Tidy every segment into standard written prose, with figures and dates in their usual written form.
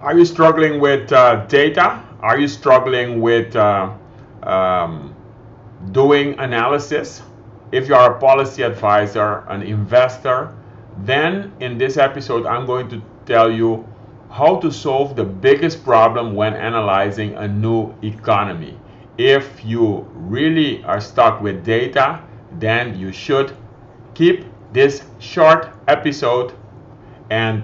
Are you struggling with data? Are you struggling with um, doing analysis? If you are a policy advisor, an investor, then in this episode, I'm going to tell you how to solve the biggest problem when analyzing a new economy. If you really are stuck with data, then you should keep this short episode and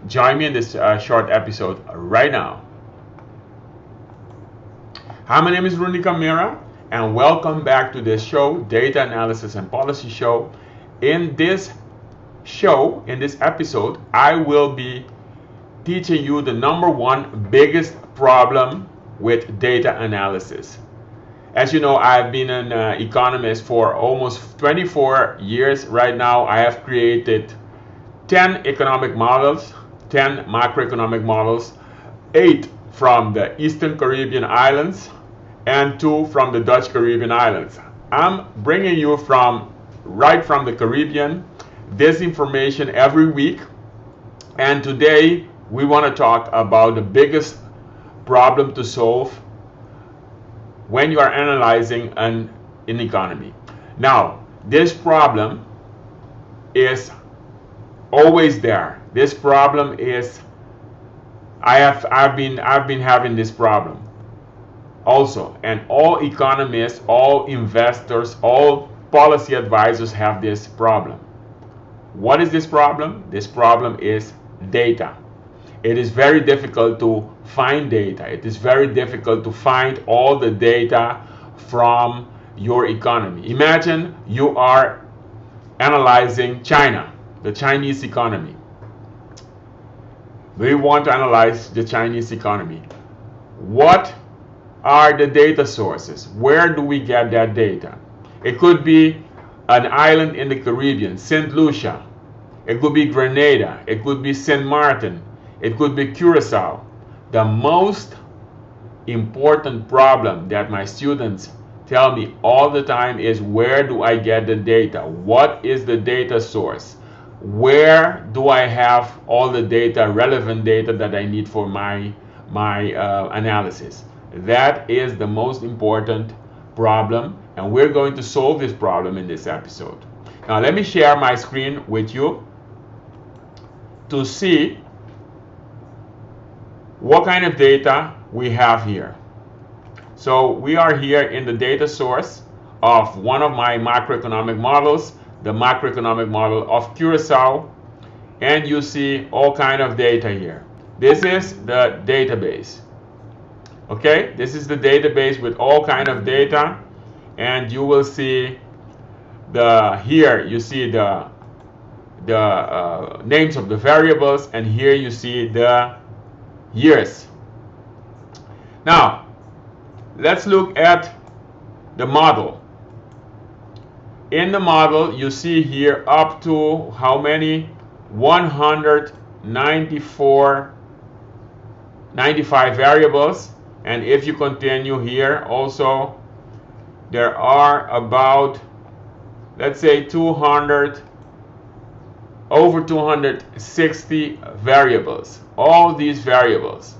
join me in this short episode right now. Hi, my name is Rudy Camara, and welcome back to this show, Data Analysis and Policy Show. In this show, in this episode, I will be teaching you the number one biggest problem with data analysis. As you know, I've been an economist for almost 24 years right now. I have created 10 economic models, 10 macroeconomic models, 8 from the Eastern Caribbean islands, and 2 from the Dutch Caribbean islands. I'm bringing you right from the Caribbean this information every week, and today we want to talk about the biggest problem to solve when you are analyzing an economy. Now, this problem is always there. This problem is I've been having this problem also, and all economists, all investors, all policy advisors have this problem. What is this problem? This problem is data. It is very difficult to find data. It is very difficult to find all the data from your economy. Imagine you are analyzing China, the Chinese economy. We want to analyze the Chinese economy. What are the data sources? Where do we get that data? It could be an island in the Caribbean, St. Lucia. It could be Grenada. It could be St. Martin. It could be Curacao. The most important problem that my students tell me all the time is, where do I get the data? What is the data source? Where do I have all the data, relevant data that I need for my analysis? That is the most important problem, and we're going to solve this problem in this episode. Now let me share my screen with you to see what kind of data we have here. So we are here in the data source of one of my macroeconomic models, the macroeconomic model of Curacao, and you see all kind of data here. This is the database. Okay, this is the database with all kind of data, and you will see here you see the names of the variables, and here you see the years. Now let's look at the model. In the model, you see here up to how many? 95 variables. And if you continue here also, there are about, let's say, over 260 variables. All these variables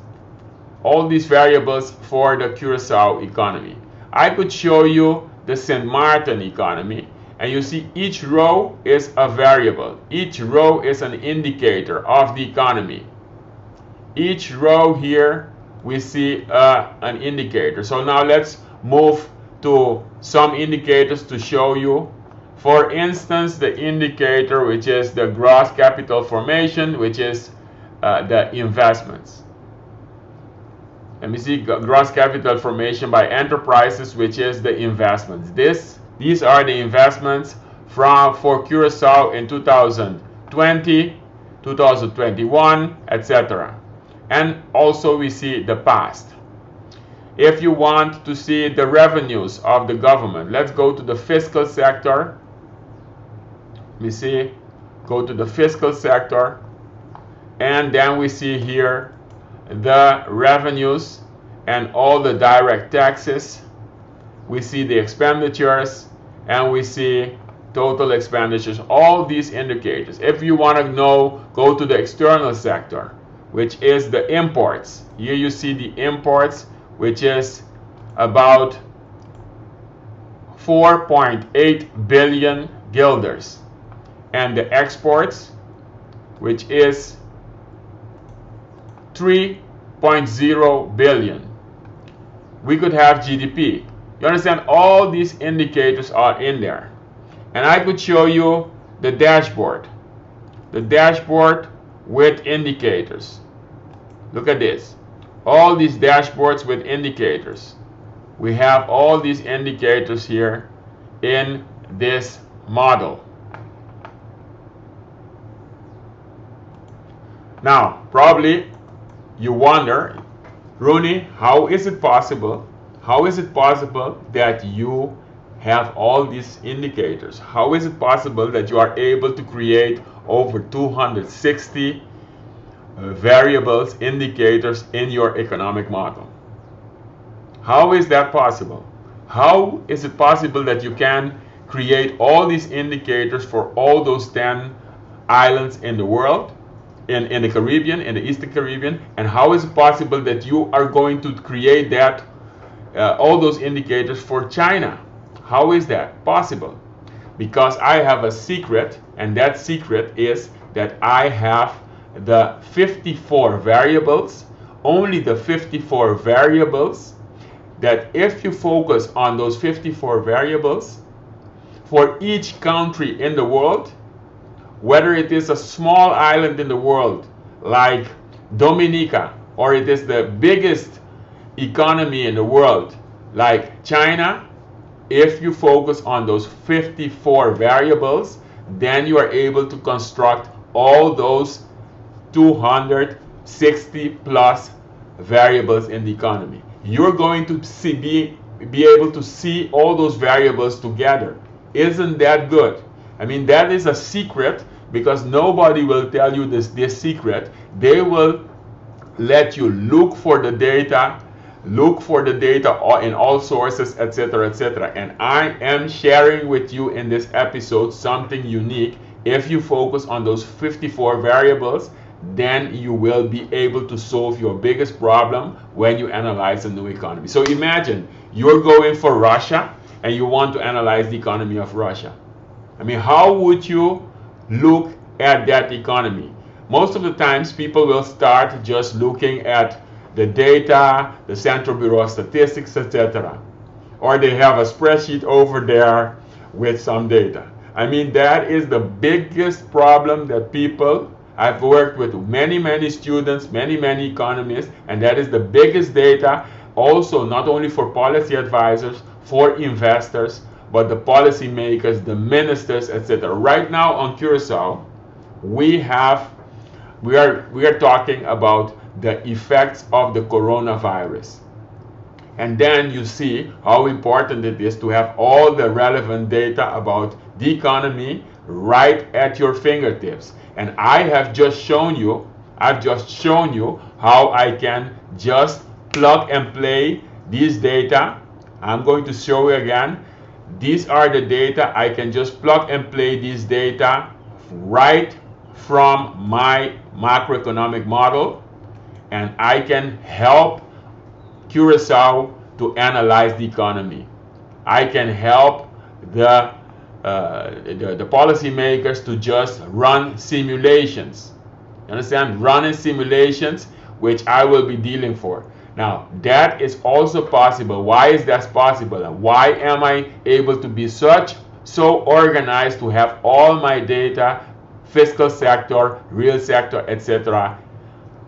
for the Curacao economy. I could show you the St. Martin economy, and you see each row is a variable. Each row is an indicator of the economy. Each row here we see an indicator. So now let's move to some indicators to show you. For instance, the indicator which is the gross capital formation, which is the investments. Let me see, gross capital formation by enterprises, which is the investments. These are the investments for Curacao in 2020, 2021, etc. And also we see the past. If you want to see the revenues of the government, let's go to the fiscal sector. Let me see, go to the fiscal sector, and then we see here the revenues and all the direct taxes. We see the expenditures, and we see total expenditures, all these indicators. If you want to know, go to the external sector. which is the imports. Here you see the imports, which is about 4.8 billion guilders, and the exports, which is 3.0 billion. We could have GDP. You understand? All these indicators are in there. And I could show you the dashboard. The dashboard with indicators. Look at this. All these dashboards with indicators. We have all these indicators here in this model. Now, probably you wonder, Rooney, how is it possible? How is it possible that you have all these indicators? How is it possible that you are able to create over 260 variables, indicators in your economic model? How is that possible? How is it possible that you can create all these indicators for all those 10 islands in the world, in the Caribbean, in the Eastern Caribbean? And how is it possible that you are going to create that, all those indicators for China? How is that possible? Because I have a secret, and that secret is that I have the 54 variables, only the 54 variables, that if you focus on those 54 variables for each country in the world, whether it is a small island in the world like Dominica, or it is the biggest economy in the world like China, if you focus on those 54 variables, then you are able to construct all those 260 plus variables in the economy. You're going to be able to see all those variables together. Isn't that good? I mean, that is a secret, because nobody will tell you this secret. They will let you look for the data in all sources, etc., etc. And I am sharing with you in this episode something unique. If you focus on those 54 variables, then you will be able to solve your biggest problem when you analyze a new economy. So imagine you're going for Russia and you want to analyze the economy of Russia. I mean, how would you look at that economy? Most of the times people will start just looking at the data, the Central Bureau of Statistics, etc. Or they have a spreadsheet over there with some data. I mean, that is the biggest problem that people, I've worked with many students, many economists, and that is the biggest data also, not only for policy advisors, for investors, but the policy makers, the ministers, etc. Right now on Curacao, we are talking about the effects of the coronavirus. And then you see how important it is to have all the relevant data about the economy right at your fingertips. And I've just shown you how I can just plug and play these data. I'm going to show you again. These are the data. I can just plug and play these data right from my macroeconomic model, and I can help Curacao to analyze the economy. I can help the policymakers to just run simulations. You understand? Running simulations, which I will be dealing for. Now, that is also possible. Why is that possible? Why am I able to be so organized to have all my data, fiscal sector, real sector, etc.,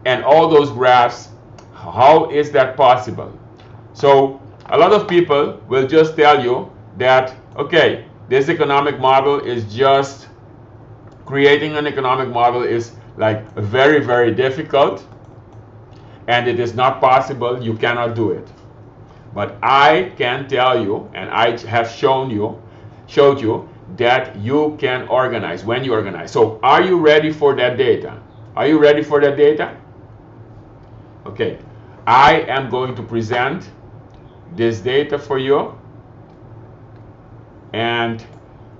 and all those graphs? How is that possible? So, a lot of people will just tell you that, okay, this economic model is just, creating an economic model is like very difficult, and it is not possible, you cannot do it. But I can tell you, and I have showed you that you can organize when you organize. So are you ready for that data? Are you ready for that data? Okay, I am going to present this data for you. And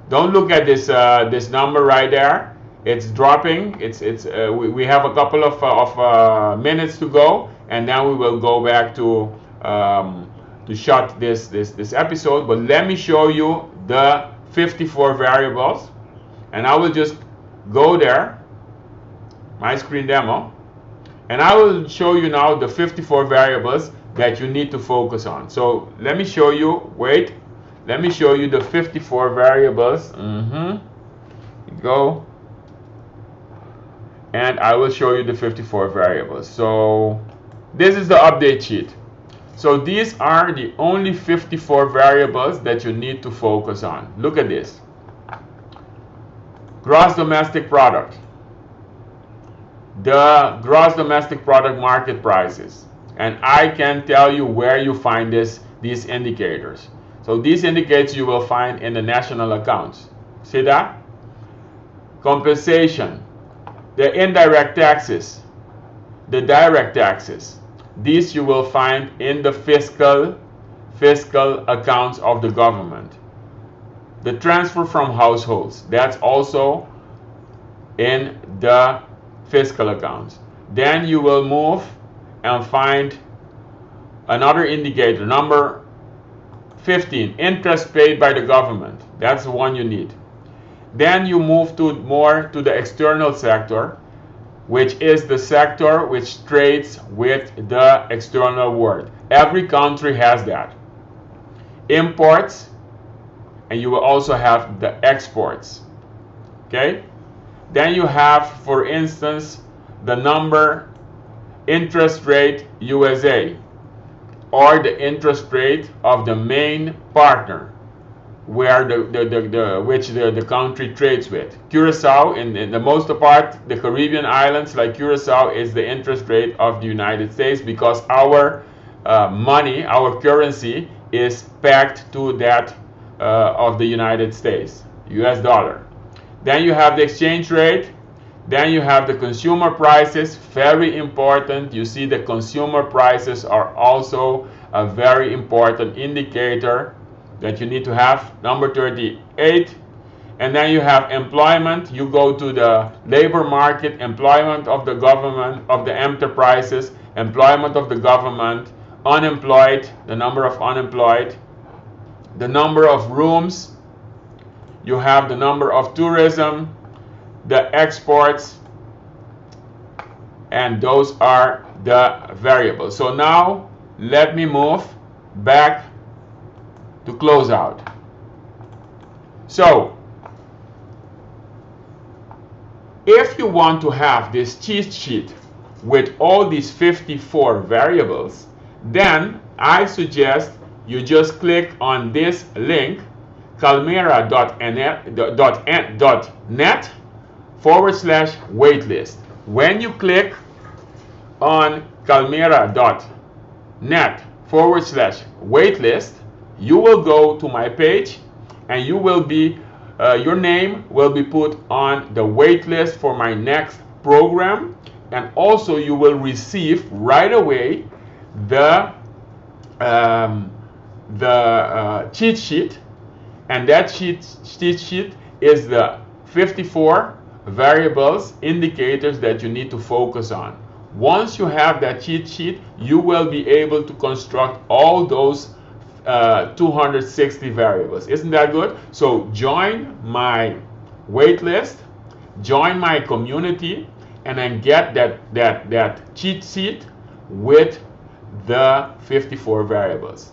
don't look at this number right there. It's dropping. We have a couple of minutes to go, and then we will go back to shut this episode. But let me show you the 54 variables, and I will just go there, my screen demo, and I will show you now the 54 variables that you need to focus on. So let me show you. Wait, let me show you the 54 variables. Go. And I will show you the 54 variables. So this is the update sheet. So these are the only 54 variables that you need to focus on. Look at this. Gross domestic product. The gross domestic product market prices. And I can tell you where you find these indicators. So these indicators you will find in the national accounts. See that? Compensation. The indirect taxes, the direct taxes, these you will find in the fiscal accounts of the government. The transfer from households, that's also in the fiscal accounts. Then you will move and find another indicator, number 15, interest paid by the government. That's the one you need. Then you move more to the external sector, which is the sector which trades with the external world. Every country has that. Imports, and you will also have the exports. Okay? Then you have, for instance, the number interest rate USA, or the interest rate of the main partner, where the country trades with. Curacao, in the most part, the Caribbean islands like Curacao, is the interest rate of the United States, because our money, our currency, is pegged to that of the United States, US dollar. Then you have the exchange rate. Then you have the consumer prices, very important. You see the consumer prices are also a very important indicator that you need to have, number 38. And then you have employment. You go to the labor market, employment of the government, of the enterprises, employment of the government, unemployed, the number of unemployed, the number of rooms, you have the number of tourism, the exports, and those are the variables. So now let me move back to close out. So if you want to have this cheat sheet with all these 54 variables, then I suggest you just click on this link, kalmera.net/waitlist. When you click on kalmera.net/waitlist, you will go to my page, and you will be your name will be put on the wait list for my next program, and also you will receive right away the cheat sheet, and that cheat sheet is the 54 variables, indicators that you need to focus on. Once you have that cheat sheet, you will be able to construct all those 260 variables. Isn't that good? So join my waitlist, join my community, and then get that cheat sheet with the 54 variables.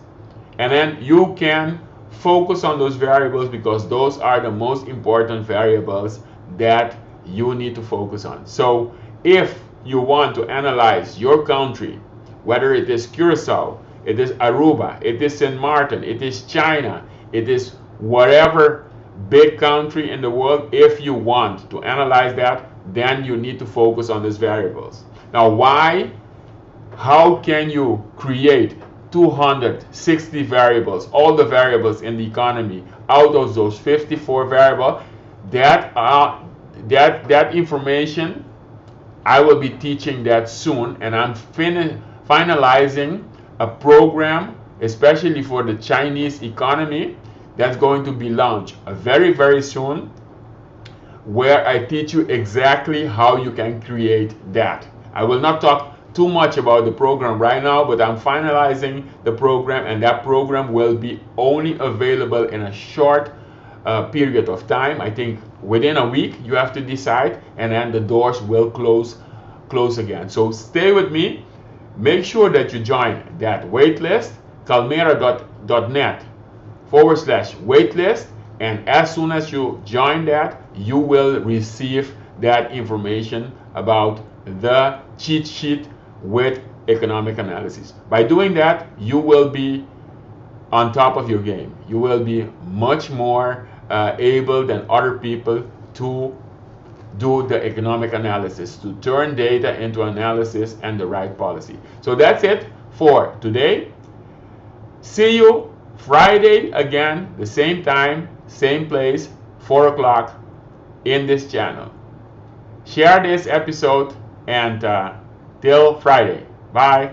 And then you can focus on those variables, because those are the most important variables that you need to focus on. So if you want to analyze your country, whether it is Curacao, it is Aruba, it is St. Martin, it is China, it is whatever big country in the world, if you want to analyze that, then you need to focus on these variables. Now, how can you create 260 variables, all the variables in the economy, out of those 54 variables? That information, I will be teaching that soon, and I'm finalizing a program especially for the Chinese economy that's going to be launched very, very soon, where I teach you exactly how you can create that. I will not talk too much about the program right now, but I'm finalizing the program, and that program will be only available in a short period of time. I think within a week you have to decide, and then the doors will close again. So stay with me. Make sure that you join that waitlist, kalmera.net/waitlist, and as soon as you join that, you will receive that information about the cheat sheet with economic analysis. By doing that, you will be on top of your game. You will be much more able than other people to do the economic analysis, to turn data into analysis and the right policy. So that's it for today. See you Friday again, the same time, same place, 4 o'clock in this channel. Share this episode, and till Friday. Bye.